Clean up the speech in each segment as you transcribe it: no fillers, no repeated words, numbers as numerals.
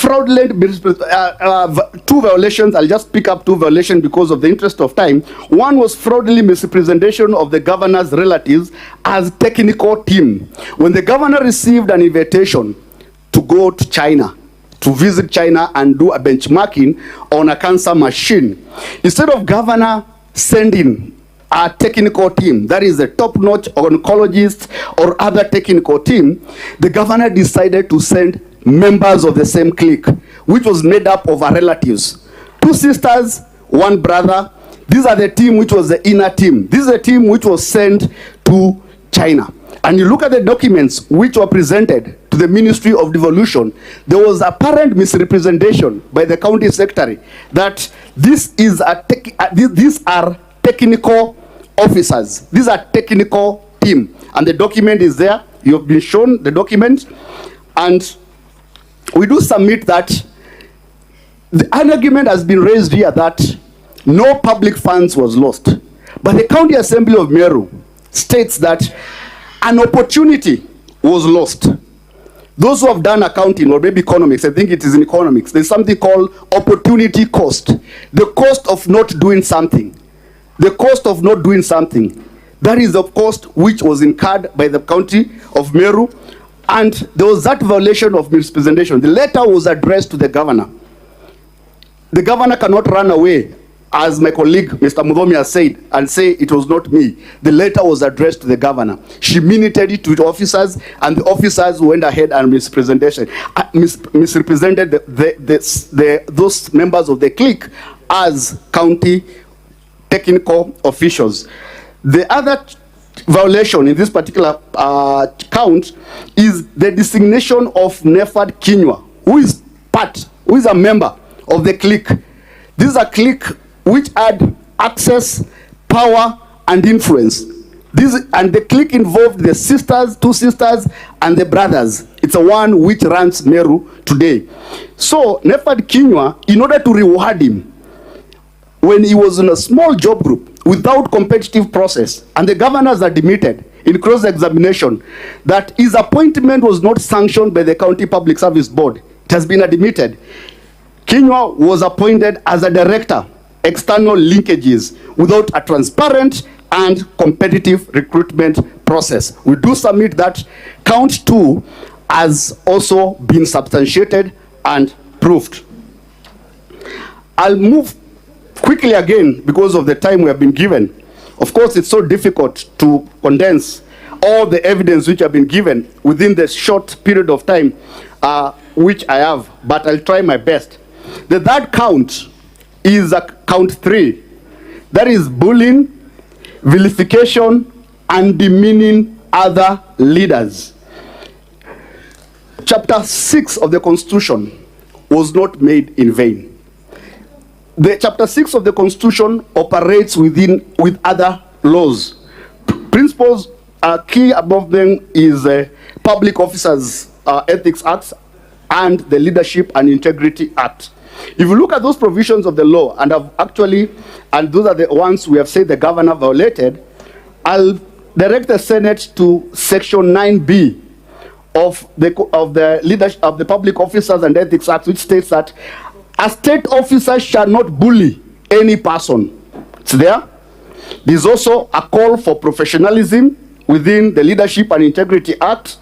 fraudulent, two violations. I'll just pick up two violations because of the interest of time. One was fraudulent misrepresentation of the governor's relatives as technical team. When the governor received an invitation to go to China, to visit China and do a benchmarking on a cancer machine, instead of governor sending a technical team, that is a top-notch oncologist or other technical team, the governor decided to send members of the same clique, which was made up of our relatives. 2 sisters, 1 brother. These are the team which was the inner team. This is the team which was sent to China. And you look at the documents which were presented to the Ministry of Devolution, there was apparent misrepresentation by the county secretary that these are technical officers. These are technical team. And the document is there. You have been shown the document. And we do submit that an argument has been raised here that no public funds was lost. But the County Assembly of Meru states that an opportunity was lost. Those who have done accounting or maybe economics, I think it is in economics, there's something called opportunity cost. The cost of not doing something. The cost of not doing something. That is the cost which was incurred by the County of Meru. And there was that violation of misrepresentation. The letter was addressed to the governor. The governor cannot run away, as my colleague, Mr. Muthomi, has said, and say it was not me. The letter was addressed to the governor. She minuted it to the officers, and the officers went ahead and misrepresented those members of the clique as county technical officials. The other violation in this particular count is the designation of Nefad Kinywa, who is a member of the clique. This is a clique which had access, power, and influence. And the clique involved the sisters, 2 sisters, and the brothers. It's a one which runs Meru today. So Nefad Kinywa, in order to reward him, when he was in a small job group without competitive process, and the governors admitted in cross-examination that his appointment was not sanctioned by the County Public Service Board. It has been admitted. Kinywa was appointed as a director, external linkages, without a transparent and competitive recruitment process. We do submit that count 2 has also been substantiated and proved. I'll move quickly again because of the time we have been given. Of course, it's so difficult to condense all the evidence which have been given within the short period of time which I have, but I'll try my best. The third count is count 3. That is bullying, vilification, and demeaning other leaders. Chapter 6 of the Constitution was not made in vain. The Chapter 6 of the Constitution operates with other laws. Principles key above them is Public Officers Ethics Act and the Leadership and Integrity Act. If you look at those provisions of the law, and those are the ones we have said the governor violated, I'll direct the Senate to Section 9B of the leadership of the Public Officers and Ethics Act, which states that a state officer shall not bully any person. It's there. There's also a call for professionalism within the Leadership and Integrity Act.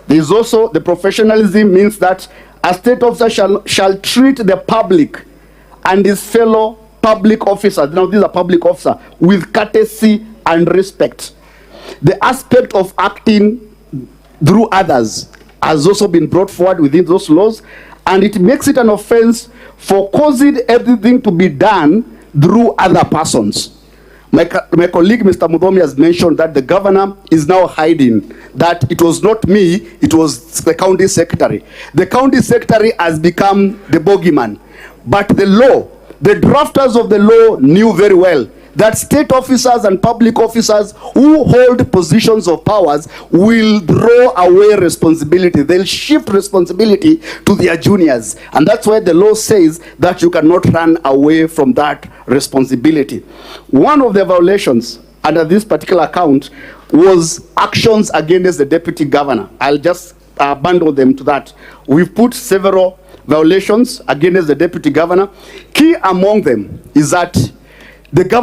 There's also the professionalism means that a state officer shall treat the public and his fellow public officers, now these are public officers, with courtesy and respect. The aspect of acting through others has also been brought forward within those laws, and it makes it an offense for causing everything to be done through other persons. My colleague, Mr. Muthomi, has mentioned that the governor is now hiding, that it was not me, it was the county secretary. The county secretary has become the bogeyman. But the law, the drafters of the law knew very well that state officers and public officers who hold positions of powers will throw away responsibility. They'll shift responsibility to their juniors. And that's why the law says that you cannot run away from that responsibility. One of the violations under this particular account was actions against the deputy governor. I'll just bundle them to that. We've put several violations against the deputy governor. Key among them is that the governor